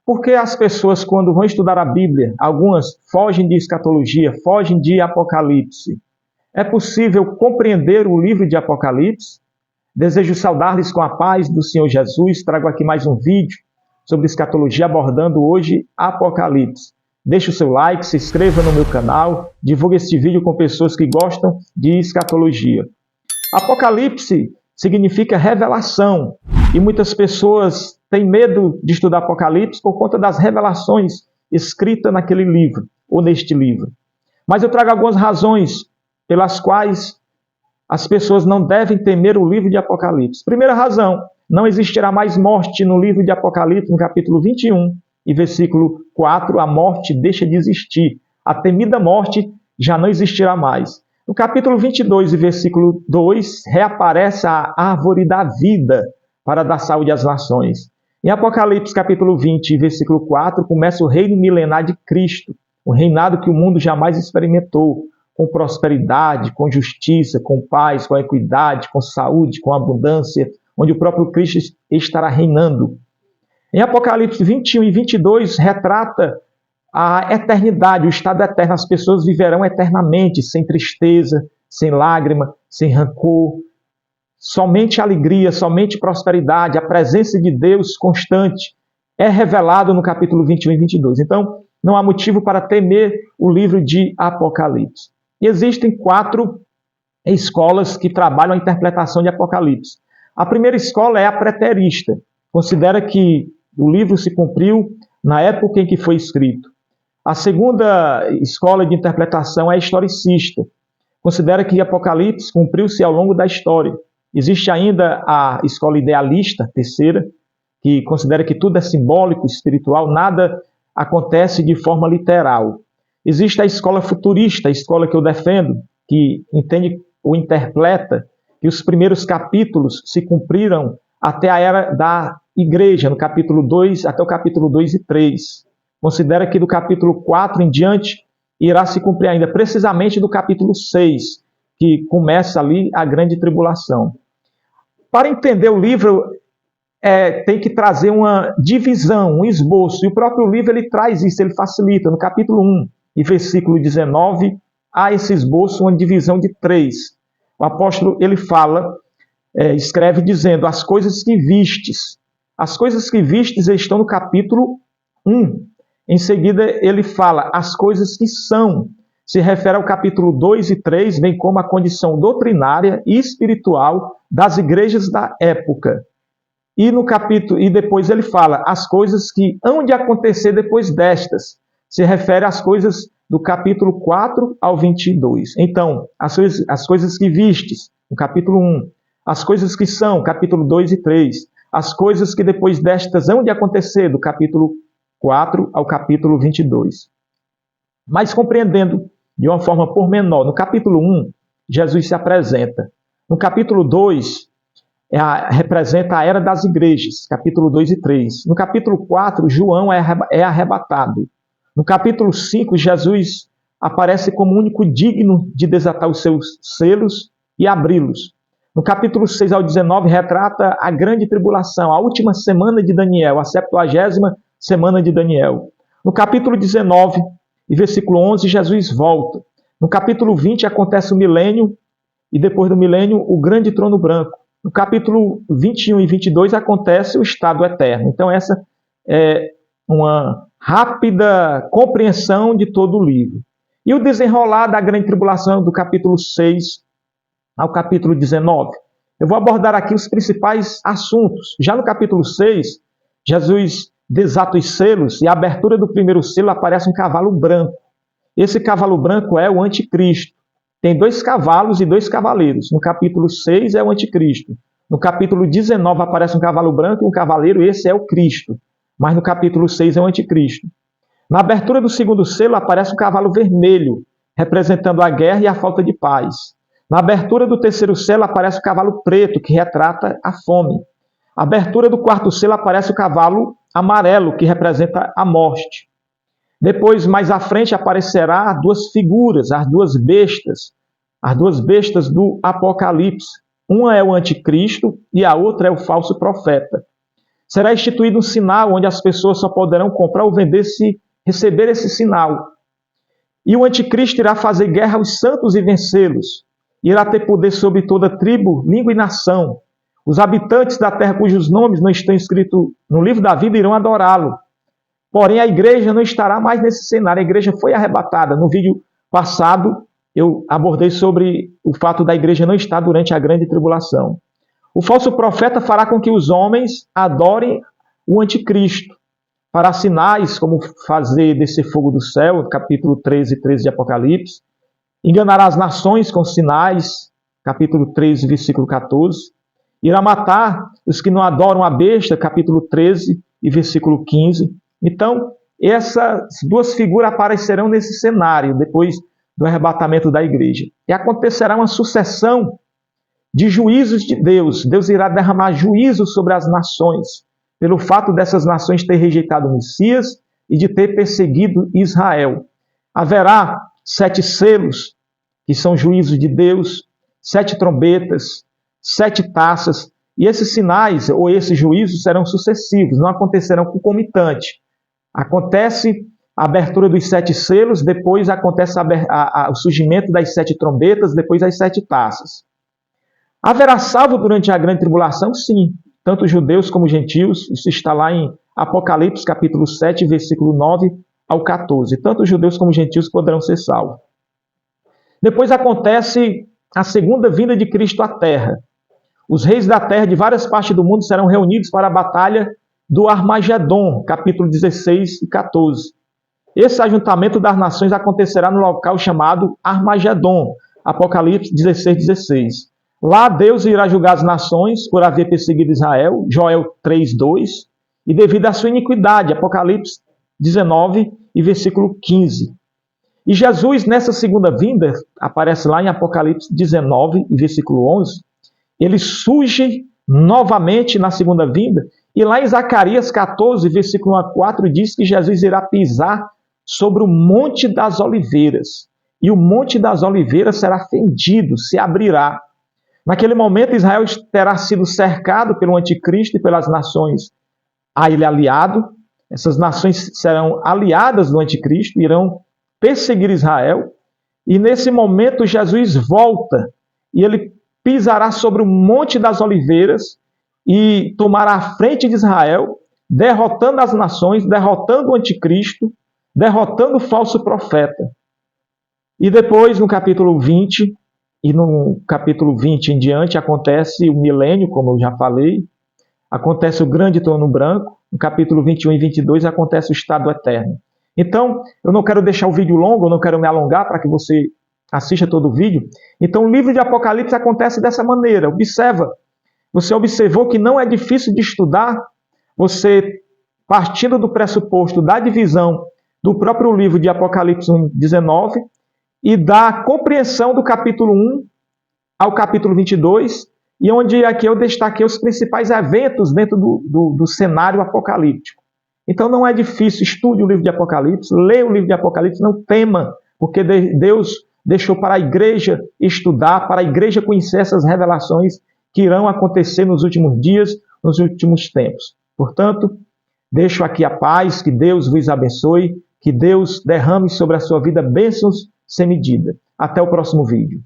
Por que as pessoas, quando vão estudar a Bíblia, algumas fogem de escatologia, fogem de Apocalipse? É possível compreender o livro de Apocalipse? Desejo saudar-lhes com a paz do Senhor Jesus. Trago aqui mais um vídeo sobre escatologia, abordando hoje Apocalipse. Deixe o seu like, se inscreva no meu canal, divulgue este vídeo com pessoas que gostam de escatologia. Apocalipse significa revelação, e muitas pessoas têm medo de estudar Apocalipse por conta das revelações escritas naquele livro, ou neste livro. Mas eu trago algumas razões pelas quais as pessoas não devem temer o livro de Apocalipse. Primeira razão, não existirá mais morte no livro de Apocalipse, no capítulo 21, e versículo 4, a morte deixa de existir. A temida morte já não existirá mais. No capítulo 22 e versículo 2, reaparece a árvore da vida para dar saúde às nações. Em Apocalipse capítulo 20 e versículo 4, começa o reino milenar de Cristo, o reinado que o mundo jamais experimentou, com prosperidade, com justiça, com paz, com equidade, com saúde, com abundância, onde o próprio Cristo estará reinando. Em Apocalipse 21 e 22, retrata a eternidade, o estado eterno. As pessoas viverão eternamente, sem tristeza, sem lágrima, sem rancor, somente alegria, somente prosperidade. A presença de Deus constante é revelado no capítulo 21 e 22. Então, não há motivo para temer o livro de Apocalipse. E existem 4 escolas que trabalham a interpretação de Apocalipse. A primeira escola é a preterista. Considera que o livro se cumpriu na época em que foi escrito. A segunda escola de interpretação é a historicista. Considera que Apocalipse cumpriu-se ao longo da história. Existe ainda a escola idealista, terceira, que considera que tudo é simbólico, espiritual, nada acontece de forma literal. Existe a escola futurista, a escola que eu defendo, que entende ou interpreta que os primeiros capítulos se cumpriram até a era da igreja, no capítulo 2 até o capítulo 2 e 3. Considera que do capítulo 4 em diante irá se cumprir ainda, precisamente do capítulo 6, que começa ali a grande tribulação. Para entender o livro, tem que trazer uma divisão, um esboço, e o próprio livro ele traz isso, ele facilita. No capítulo 1 e versículo 19, há esse esboço, uma divisão de 3. O apóstolo ele fala, escreve dizendo, as coisas que vistes. As coisas que vistes estão no capítulo 1. Em seguida ele fala, as coisas que são. Se refere ao capítulo 2 e 3, bem como a condição doutrinária e espiritual das igrejas da época. E depois ele fala, as coisas que hão de acontecer depois destas. Se refere às coisas do capítulo 4 ao 22. Então, as coisas que vistes, no capítulo 1. As coisas que são, capítulo 2 e 3. As coisas que depois destas hão de acontecer, do capítulo 4 ao capítulo 22. Mas compreendendo de uma forma pormenor, no capítulo 1, Jesus se apresenta. No capítulo 2, representa a era das igrejas, capítulo 2 e 3. No capítulo 4, João é arrebatado. No capítulo 5, Jesus aparece como único digno de desatar os seus selos e abri-los. No capítulo 6 ao 19, retrata a grande tribulação, a última semana de Daniel, a 70ª semana de Daniel. No capítulo 19 e versículo 11, Jesus volta. No capítulo 20, acontece o milênio, e depois do milênio, o grande trono branco. No capítulo 21 e 22, acontece o estado eterno. Então, essa é uma rápida compreensão de todo o livro. E o desenrolar da grande tribulação do capítulo 6 ao capítulo 19. Eu vou abordar aqui os principais assuntos. Já no capítulo 6, Jesus desata os selos e a abertura do primeiro selo aparece um cavalo branco. Esse cavalo branco é o anticristo. Tem 2 cavalos e 2 cavaleiros. No capítulo 6 é o anticristo. No capítulo 19 aparece um cavalo branco e um cavaleiro, esse é o Cristo. Mas no capítulo 6 é o anticristo. Na abertura do segundo selo aparece um cavalo vermelho, representando a guerra e a falta de paz. Na abertura do terceiro selo aparece o cavalo preto, que retrata a fome. Na abertura do quarto selo aparece o cavalo amarelo, que representa a morte. Depois, mais à frente, aparecerá 2 figuras, as 2 bestas do Apocalipse. Uma é o anticristo e a outra é o falso profeta. Será instituído um sinal onde as pessoas só poderão comprar ou vender se receber esse sinal. E o anticristo irá fazer guerra aos santos e vencê-los. Irá ter poder sobre toda tribo, língua e nação. Os habitantes da terra cujos nomes não estão escritos no livro da vida irão adorá-lo. Porém, a igreja não estará mais nesse cenário. A igreja foi arrebatada. No vídeo passado, eu abordei sobre o fato da igreja não estar durante a grande tribulação. O falso profeta fará com que os homens adorem o anticristo. Fará sinais, como fazer descer fogo do céu, capítulo 13 de Apocalipse. Enganará as nações com sinais, capítulo 13, versículo 14. Irá matar os que não adoram a besta, capítulo 13 e versículo 15. Então, essas duas figuras aparecerão nesse cenário, depois do arrebatamento da igreja. E acontecerá uma sucessão de juízos de Deus. Deus irá derramar juízo sobre as nações, pelo fato dessas nações ter rejeitado o Messias e de ter perseguido Israel. Haverá 7 selos, que são juízos de Deus, 7 trombetas, 7 taças, e esses sinais ou esses juízos serão sucessivos, não acontecerão concomitante. Acontece a abertura dos 7 selos, depois acontece o surgimento das 7 trombetas, depois as 7 taças. Haverá salvo durante a grande tribulação? Sim, tanto judeus como gentios. Isso está lá em Apocalipse, capítulo 7, versículo 9 ao 14. Tanto judeus como gentios poderão ser salvos. Depois acontece a segunda vinda de Cristo à terra. Os reis da terra de várias partes do mundo serão reunidos para a batalha do Armagedon, capítulo 16 e 14. Esse ajuntamento das nações acontecerá no local chamado Armagedon, Apocalipse 16:16. Lá Deus irá julgar as nações por haver perseguido Israel, Joel 3:2, e devido à sua iniquidade, Apocalipse 19 e versículo 15. E Jesus, nessa segunda vinda, aparece lá em Apocalipse 19 e versículo 11, ele surge novamente na segunda vinda, e lá em Zacarias 14, versículo 1 a 4, diz que Jesus irá pisar sobre o Monte das Oliveiras, e o Monte das Oliveiras será fendido, se abrirá. Naquele momento, Israel terá sido cercado pelo anticristo e pelas nações a ele aliado. Essas nações serão aliadas do anticristo, irão perseguir Israel. E nesse momento, Jesus volta e ele pisará sobre o Monte das Oliveiras e tomará a frente de Israel, derrotando as nações, derrotando o anticristo, derrotando o falso profeta. E depois, no capítulo 20, e no capítulo 20 em diante, acontece o milênio, como eu já falei, acontece o grande trono branco, no capítulo 21 e 22 acontece o estado eterno. Então, eu não quero deixar o vídeo longo, eu não quero me alongar para que você assista todo o vídeo. Então, o livro de Apocalipse acontece dessa maneira. Observa, você observou que não é difícil de estudar, você, partindo do pressuposto da divisão do próprio livro de Apocalipse 19, e da compreensão do capítulo 1 ao capítulo 22, e onde aqui eu destaquei os principais eventos dentro do cenário apocalíptico. Então não é difícil, estude o livro de Apocalipse, leia o livro de Apocalipse, não tema, porque Deus deixou para a igreja estudar, para a igreja conhecer essas revelações que irão acontecer nos últimos dias, nos últimos tempos. Portanto, deixo aqui a paz, que Deus vos abençoe, que Deus derrame sobre a sua vida bênçãos sem medida. Até o próximo vídeo.